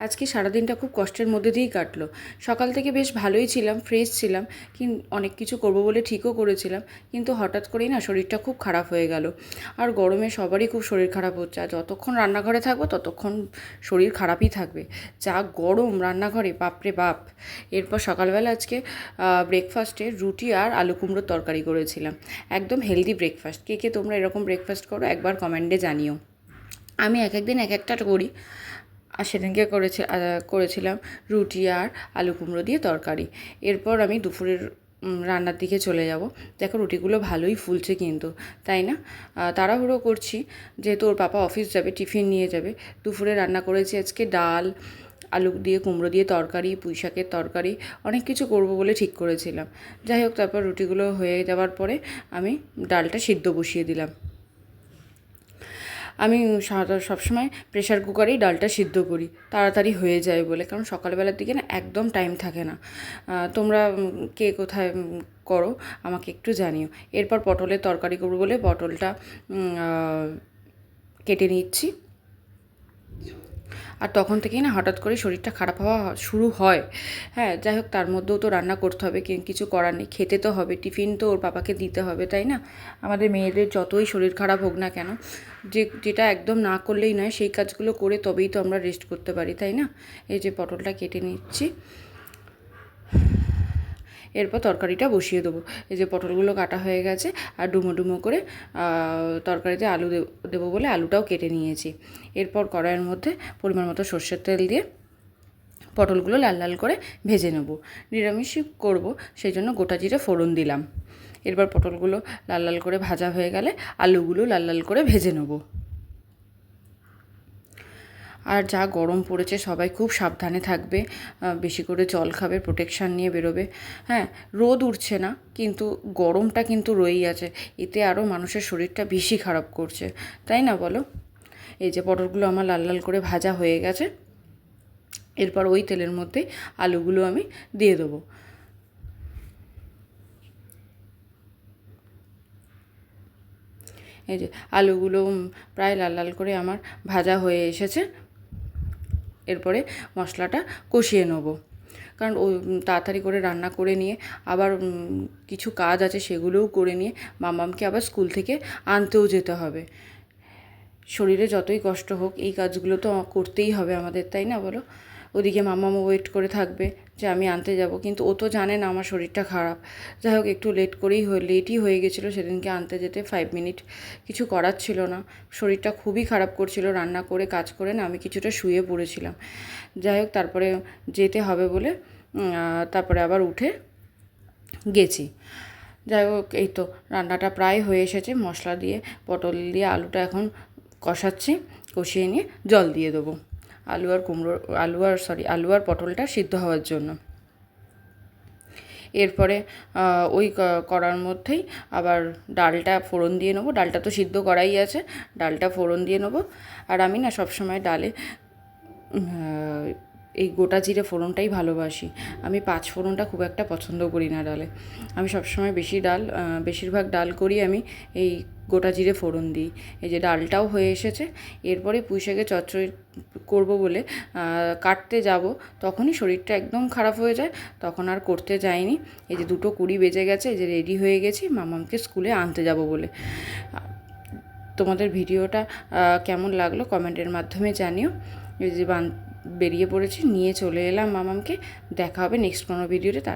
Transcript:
আজকে সারাদিনটা খুব কষ্টের মধ্যে দিয়েই কাটলো। সকাল থেকে বেশ ভালোই ছিলাম, ফ্রেশ ছিলাম, অনেক কিছু করবো বলে ঠিকও করেছিলাম, কিন্তু হঠাৎ করেই না শরীরটা খুব খারাপ হয়ে গেল। আর গরমে সবারই খুব শরীর খারাপ হচ্ছে, আর যতক্ষণ রান্নাঘরে থাকবো ততক্ষণ শরীর খারাপই থাকবে। যা গরম রান্নাঘরে, বাপরে বাপ! এরপর সকালবেলা আজকে ব্রেকফাস্টে রুটি আর আলু কুমড়োর তরকারি করেছিলাম। একদম হেলদি ব্রেকফাস্ট। কে কে তোমরা এরকম ব্রেকফাস্ট করো একবার কমেন্টে জানিও। আমি এক একদিন এক একটা করি। আর সেদিনকে করেছিলাম রুটি আর আলু কুমড়ো দিয়ে তরকারি। এরপর আমি দুপুরের রান্নার দিকে চলে যাব। দেখো রুটিগুলো ভালোই ফুলছে কিন্তু, তাই না? তাড়াহুড়ো করছি, যেহেতু ওর পাপা অফিস যাবে, টিফিন নিয়ে যাবে। দুপুরে রান্না করেছি আজকে ডাল, আলু দিয়ে কুমড়ো দিয়ে তরকারি, পুঁই শাকের তরকারি, অনেক কিছু করব বলে ঠিক করেছিলাম। যাই হোক, তারপর রুটিগুলো হয়ে যাওয়ার পরে আমি ডালটা সিদ্ধ বসিয়ে দিলাম। আমি সবসময় প্রেশার কুকারেই ডালটা সিদ্ধ করি, তাড়াতাড়ি হয়ে যায় বলে, কারণ সকালবেলার দিকে না একদম টাইম থাকে না। তোমরা কে কোথায় করো আমাকে একটু জানিও। এরপর পটলের তরকারি করবো বলে পটলটা কেটে নিচ্ছি। আর তখন থেকেই না হঠাৎ করে শরীরটা খারাপ হওয়া শুরু হয়। হ্যাঁ, যাই হোক, তার মধ্যেও তো রান্না করতে হবে, কিছু করার নেই, খেতে তো হবে, টিফিন তো ওর পাপাকে দিতে হবে, তাই না? আমাদের মেয়েদের যতই শরীর খারাপ হোক না কেন, যেটা একদম না করলেই নয়, সেই কাজগুলো করে তবেই তো আমরা রেস্ট করতে পারি, তাই না? এই যে পটলটা কেটে নিচ্ছি, এরপর তরকারিটা বসিয়ে দেবো। এই যে পটলগুলো কাটা হয়ে গেছে, আর ডুমো ডুমো করে তরকারিতে আলু দেবো বলে আলুটাও কেটে নিয়েছি। এরপর কড়াইয়ের মধ্যে পরিমাণ মতো সর্ষের তেল দিয়ে পটলগুলো লাল লাল করে ভেজে নেব। নিরামিষই করব, সেই জন্য গোটা জিরে ফোড়ন দিলাম। এরপর পটলগুলো লাল লাল করে ভাজা হয়ে গেলে আলুগুলো লাল লাল করে ভেজে নেব। আর যা গরম পড়েছে, সবাই খুব সাবধানে থাকবে, বেশি করে জল খাবে, প্রোটেকশান নিয়ে বেরোবে। হ্যাঁ, রোদ উঠছে না, কিন্তু গরমটা কিন্তু রয়েই আছে। এতে আরও মানুষের শরীরটা বেশি খারাপ করছে, তাই না বলো? এই যে পটলগুলো আমার লাল লাল করে ভাজা হয়ে গেছে। এরপর ওই তেলের মধ্যে আলুগুলো আমি দিয়ে দেবো। এই যে আলুগুলো প্রায় লাল লাল করে আমার ভাজা হয়ে এসেছে। এরপরে মশলাটা কষিয়ে নেব, কারণ ওই তাড়াতাড়ি করে রান্না করে নিয়ে আবার কিছু কাজ আছে, সেগুলোও করে নিয়ে মামামকে আবার স্কুল থেকে আনতেও যেতে হবে। শরীরে যতই কষ্ট হোক, এই কাজগুলো তো করতেই হবে আমাদের, তাই না বলো? ওদিকে মামামও ওয়েট করে থাকবে যে আমি আনতে যাব, কিন্তু ও তো জানে না আমার শরীরটা খারাপ। যাই হোক, একটু লেটই হয়ে গেছিলো সেদিনকে আনতে যেতে, 5 মিনিট। কিছু করার ছিল না, শরীরটা খুবই খারাপ করছিল, রান্না করে কাজ করে না আমি কিছুটা শুয়ে পড়েছিলাম। যাই হোক, তারপরে যেতে হবে বলে তারপরে আবার উঠে গেছি। যাই হোক, এই তো রান্নাটা প্রায় হয়ে এসেছে। মশলা দিয়ে পটল দিয়ে আলুটা এখন কষাচ্ছি, কষিয়ে নিয়ে জল দিয়ে দেবো আলু আর পটলটা সিদ্ধ হওয়ার জন্য। এরপরে ওই কড়ার মধ্যেই আবার ডালটা ফোড়ন দিয়ে নেবো। ডালটা তো সিদ্ধ করাই আছে, ডালটা ফোড়ন দিয়ে নেবো। আর আমি না সবসময় ডালে এই গোটা জিরে ফোড়নটাই ভালোবাসি। আমি 5 ফোড়নটা খুব একটা পছন্দ করি না ডালে। আমি সবসময় বেশিরভাগ ডাল করি আমি এই গোটা জিরে ফোড়ন দিই। এই যে ডালটাও হয়ে এসেছে। এরপরে পুঁই শাকের চচ্চড়ি করবো বলে কাটতে যাব, তখনই শরীরটা একদম খারাপ হয়ে যায়, তখন আর করতে যাইনি। এই যে 2:20 বেজে গেছে, এই যে রেডি হয়ে গেছি মামামকে স্কুলে আনতে যাব বলে। তোমাদের ভিডিওটা কেমন লাগলো কমেন্টের মাধ্যমে জানিও। এই যে বেরিয়ে পড়েছি, নিয়ে চলে এলাম মামামকে। দেখা হবে নেক্সট কোনো ভিডিওতে।